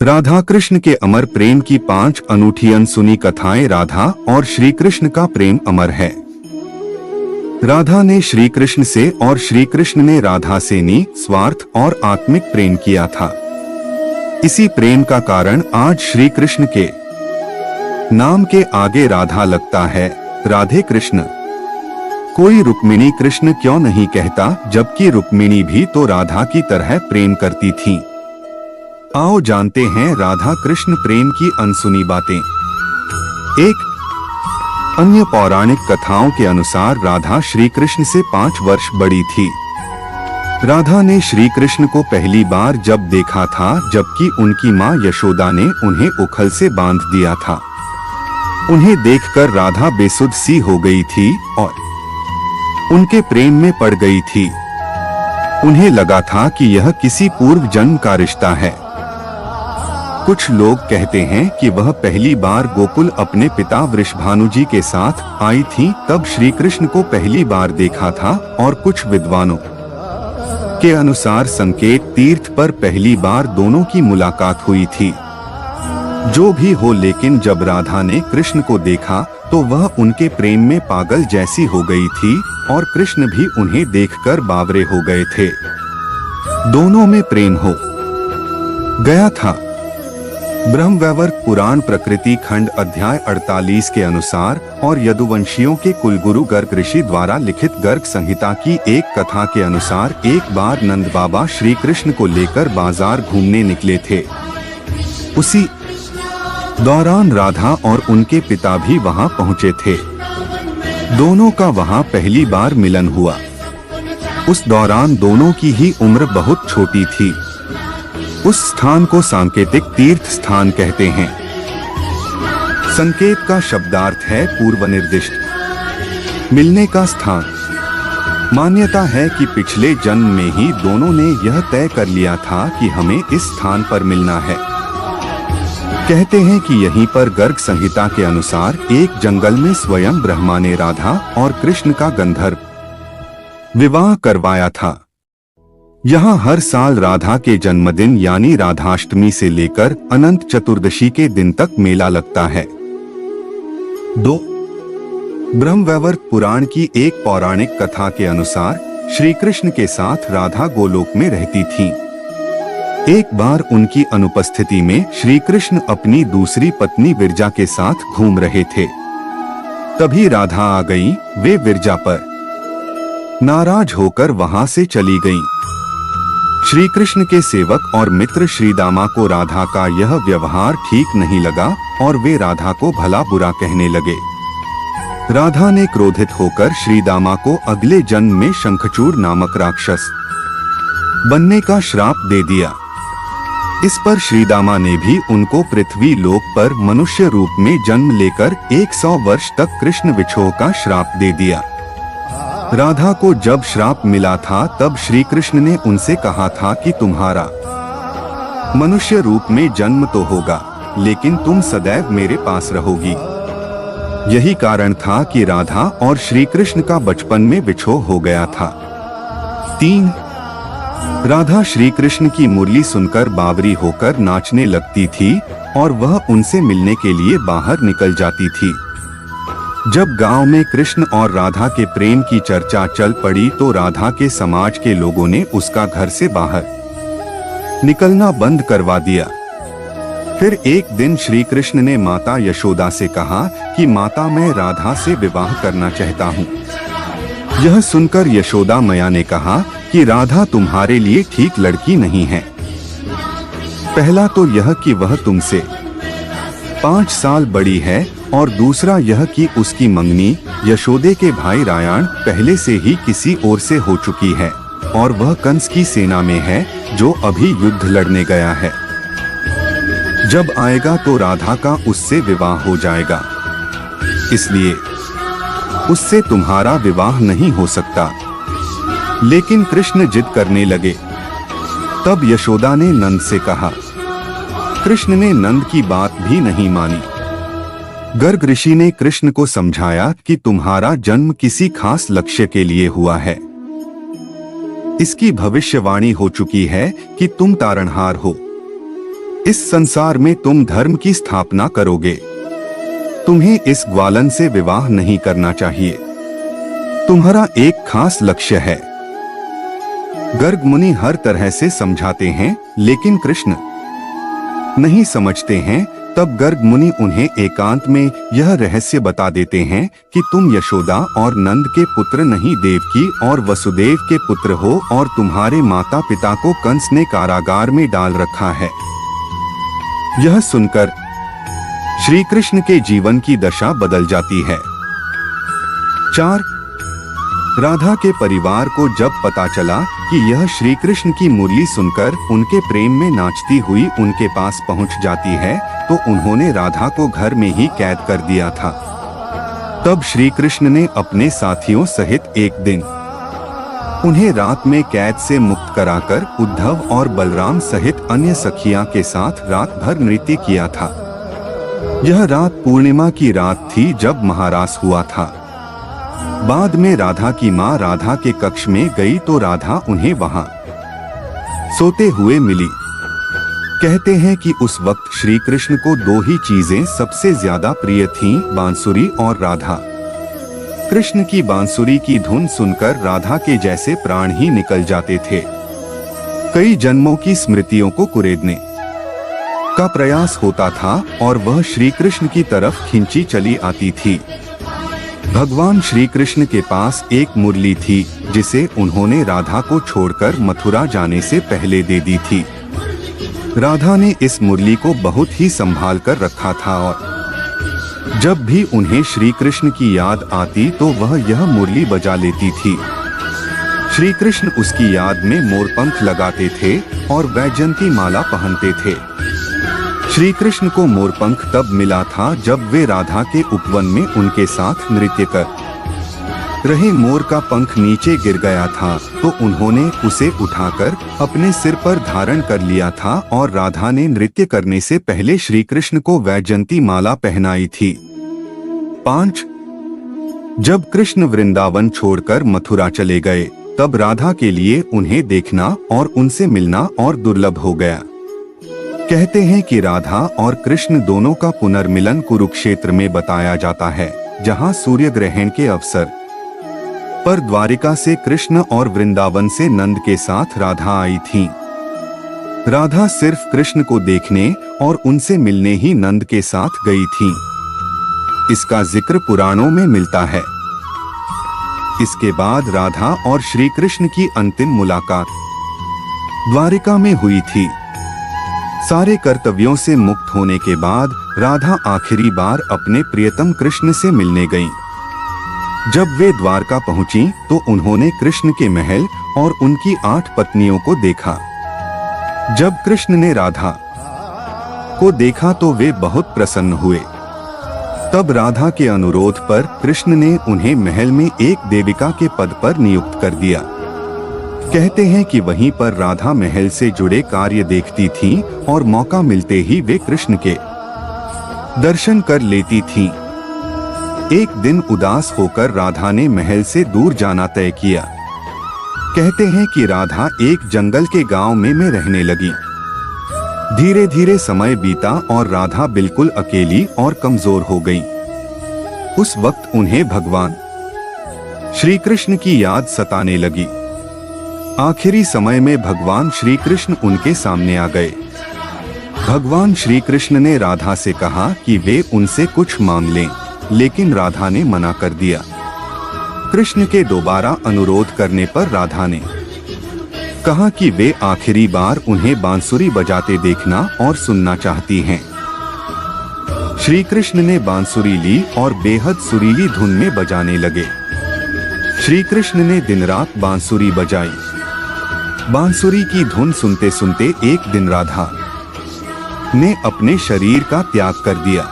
राधा कृष्ण के अमर प्रेम की 5 अनूठी अनसुनी कथाएं। राधा और श्री कृष्ण का प्रेम अमर है। राधा ने श्री कृष्ण से और श्री कृष्ण ने राधा से निस्वार्थ और आत्मिक प्रेम किया था। इसी प्रेम का कारण आज श्री कृष्ण के नाम के आगे राधा लगता है। राधे कृष्ण। कोई रुक्मिणी कृष्ण क्यों नहीं कहता, जबकि रुक्मिणी भी तो राधा की तरह प्रेम करती थी। आओ जानते हैं राधा कृष्ण प्रेम की अनसुनी बातें। एक अन्य पौराणिक कथाओं के अनुसार राधा श्री कृष्ण से 5 वर्ष बड़ी थी। राधा ने श्री कृष्ण को पहली बार जब देखा था, जबकि उनकी मां यशोदा ने उन्हें उखल से बांध दिया था। उन्हें देखकर राधा बेसुध सी हो गई थी और उनके प्रेम में पड़ गई थी। उन्हें लगा था कि यह किसी पूर्व जन्म का रिश्ता है। कुछ लोग कहते हैं कि वह पहली बार गोकुल अपने पिता वृषभानु जी के साथ आई थी, तब श्री कृष्ण को पहली बार देखा था। और कुछ विद्वानों के अनुसार संकेत तीर्थ पर पहली बार दोनों की मुलाकात हुई थी। जो भी हो, लेकिन जब राधा ने कृष्ण को देखा तो वह उनके प्रेम में पागल जैसी हो गई थी और कृष्ण भी उन्हें देखकर बावरे हो गए थे। दोनों में प्रेम हो गया था। ब्रह्मवैवर्त पुराण प्रकृति खंड अध्याय 48 के अनुसार और यदुवंशियों के कुलगुरु गर्ग ऋषि द्वारा लिखित गर्ग संहिता की एक कथा के अनुसार एक बार नंद बाबा श्री कृष्ण को लेकर बाजार घूमने निकले थे। उसी दौरान राधा और उनके पिता भी वहां पहुंचे थे। दोनों का वहां पहली बार मिलन हुआ। उस दौरान दोनों की ही उम्र बहुत छोटी थी। उस स्थान को सांकेतिक तीर्थ स्थान कहते हैं। संकेत का शब्दार्थ है पूर्व निर्दिष्ट, मिलने का स्थान। मान्यता है कि पिछले जन्म में ही दोनों ने यह तय कर लिया था कि हमें इस स्थान पर मिलना है। कहते हैं कि यहीं पर गर्ग संहिता के अनुसार एक जंगल में स्वयं ब्रह्मा ने राधा और कृष्ण का गंधर्व विवाह करवाया था। यहाँ हर साल राधा के जन्मदिन यानी राधाष्टमी से लेकर अनंत चतुर्दशी के दिन तक मेला लगता है। 2 ब्रह्मवैवर्त पुराण की एक पौराणिक कथा के अनुसार श्री कृष्ण के साथ राधा गोलोक में रहती थीं। एक बार उनकी अनुपस्थिति में श्री कृष्ण अपनी दूसरी पत्नी विरजा के साथ घूम रहे थे। तभी राधा आ गई। वे विरजा पर नाराज होकर वहां से चली गईं। श्री कृष्ण के सेवक और मित्र श्रीदामा को राधा का यह व्यवहार ठीक नहीं लगा और वे राधा को भला बुरा कहने लगे। राधा ने क्रोधित होकर श्रीदामा को अगले जन्म में शंखचूड़ नामक राक्षस बनने का श्राप दे दिया। इस पर श्रीदामा ने भी उनको पृथ्वी लोक पर मनुष्य रूप में जन्म लेकर 100 वर्ष तक कृष्ण विछोह का श्राप दे दिया। राधा को जब श्राप मिला था तब श्री कृष्ण ने उनसे कहा था कि तुम्हारा मनुष्य रूप में जन्म तो होगा, लेकिन तुम सदैव मेरे पास रहोगी। यही कारण था कि राधा और श्री कृष्ण का बचपन में विछोह हो गया था। 3 राधा श्री कृष्ण की मुरली सुनकर बावरी होकर नाचने लगती थी और वह उनसे मिलने के लिए बाहर निकल जाती थी। जब गांव में कृष्ण और राधा के प्रेम की चर्चा चल पड़ी तो राधा के समाज के लोगों ने उसका घर से बाहर निकलना बंद करवा दिया। फिर एक दिन श्री कृष्ण ने माता यशोदा से कहा कि माता, मैं राधा से विवाह करना चाहता हूँ। यह सुनकर यशोदा मैया ने कहा कि राधा तुम्हारे लिए ठीक लड़की नहीं है। पहला तो यह कि वह तुमसे 5 साल बड़ी है और दूसरा यह कि उसकी मंगनी यशोदे के भाई रायण पहले से ही किसी और से हो चुकी है और वह कंस की सेना में है, जो अभी युद्ध लड़ने गया है। जब आएगा तो राधा का उससे विवाह हो जाएगा, इसलिए उससे तुम्हारा विवाह नहीं हो सकता। लेकिन कृष्ण जिद करने लगे। तब यशोदा ने नंद से कहा। कृष्ण ने नंद की बात भी नहीं मानी। गर्ग ऋषि ने कृष्ण को समझाया कि तुम्हारा जन्म किसी खास लक्ष्य के लिए हुआ है। इसकी भविष्यवाणी हो चुकी है कि तुम तारणहार हो। इस संसार में तुम धर्म की स्थापना करोगे। तुम्हें इस ग्वालन से विवाह नहीं करना चाहिए। तुम्हारा एक खास लक्ष्य है। गर्ग मुनि हर तरह से समझाते हैं, लेकिन कृष्ण नहीं समझते हैं। तब गर्ग मुनि उन्हें एकांत में यह रहस्य बता देते हैं कि तुम यशोदा और नंद के पुत्र नहीं, देवकी और वसुदेव के पुत्र हो, और तुम्हारे माता पिता को कंस ने कारागार में डाल रखा है। यह सुनकर श्री कृष्ण के जीवन की दशा बदल जाती है। 4. राधा के परिवार को जब पता चला कि यह श्री कृष्ण की मुरली सुनकर उनके प्रेम में नाचती हुई उनके पास पहुंच जाती है, तो उन्होंने राधा को घर में ही कैद कर दिया था। तब श्री कृष्ण ने अपने साथियों सहित एक दिन उन्हें रात में कैद से मुक्त कराकर उद्धव और बलराम सहित अन्य सखियां के साथ रात भर नृत्य किया था। यह रात पूर्णिमा की रात थी जब महारास हुआ था। बाद में राधा की माँ राधा के कक्ष में गई तो राधा उन्हें वहां सोते हुए मिली। कहते हैं कि उस वक्त श्री कृष्ण को 2 ही चीजें सबसे ज्यादा प्रिय थीं, बांसुरी और राधा। कृष्ण की बांसुरी की धुन सुनकर राधा के जैसे प्राण ही निकल जाते थे। कई जन्मों की स्मृतियों को कुरेदने का प्रयास होता था और वह श्री कृष्ण की तरफ खींची चली आती थी। भगवान श्री कृष्ण के पास एक मुरली थी जिसे उन्होंने राधा को छोड़कर मथुरा जाने से पहले दे दी थी। राधा ने इस मुरली को बहुत ही संभाल कर रखा था और जब भी उन्हें श्री कृष्ण की याद आती तो वह यह मुरली बजा लेती थी। श्री कृष्ण उसकी याद में मोरपंख लगाते थे और वैजयंती माला पहनते थे। श्री कृष्ण को मोरपंख तब मिला था जब वे राधा के उपवन में उनके साथ नृत्य कर रहे मोर का पंख नीचे गिर गया था, तो उन्होंने उसे उठाकर अपने सिर पर धारण कर लिया था और राधा ने नृत्य करने से पहले श्री कृष्ण को वैजयंती माला पहनाई थी। 5. जब कृष्ण वृंदावन छोड़कर मथुरा चले गए, तब राधा के लिए उन्हें देखना और उनसे मिलना और दुर्लभ हो गया। कहते हैं कि राधा और कृष्ण दोनों का पुनर्मिलन कुरुक्षेत्र में बताया जाता है, जहां सूर्य ग्रहण के अवसर पर द्वारिका से कृष्ण और वृंदावन से नंद के साथ राधा आई थीं। राधा सिर्फ कृष्ण को देखने और उनसे मिलने ही नंद के साथ गई थीं। इसका जिक्र पुराणों में मिलता है। इसके बाद राधा और श्री कृष्ण की अंतिम मुलाकात द्वारिका में हुई थी। सारे कर्तव्यों से मुक्त होने के बाद राधा आखिरी बार अपने प्रियतम कृष्ण से मिलने गईं। जब वे द्वारका पहुंची तो उन्होंने कृष्ण के महल और उनकी 8 पत्नियों को देखा। जब कृष्ण ने राधा को देखा तो वे बहुत प्रसन्न हुए। तब राधा के अनुरोध पर कृष्ण ने उन्हें महल में एक देविका के पद पर नियुक्त कर दिया। कहते हैं कि वहीं पर राधा महल से जुड़े कार्य देखती थीं और मौका मिलते ही वे कृष्ण के दर्शन कर लेती थीं। एक दिन उदास होकर राधा ने महल से दूर जाना तय किया। कहते हैं कि राधा एक जंगल के गांव में रहने लगी। धीरे धीरे समय बीता और राधा बिल्कुल अकेली और कमजोर हो गई। उस वक्त उन्हें भगवान श्री कृष्ण की याद सताने लगी। आखिरी समय में भगवान श्री कृष्ण उनके सामने आ गए। भगवान श्री कृष्ण ने राधा से कहा कि वे उनसे कुछ मांग लें, लेकिन राधा ने मना कर दिया। कृष्ण के दोबारा अनुरोध करने पर राधा ने कहा कि वे आखिरी बार उन्हें बांसुरी बजाते देखना और सुनना चाहती हैं। श्री कृष्ण ने बांसुरी ली और बेहद सुरीली धुन में बजाने लगे। श्री कृष्ण ने दिन रात बांसुरी बजाई। बांसुरी की धुन सुनते सुनते एक दिन राधा ने अपने शरीर का त्याग कर दिया।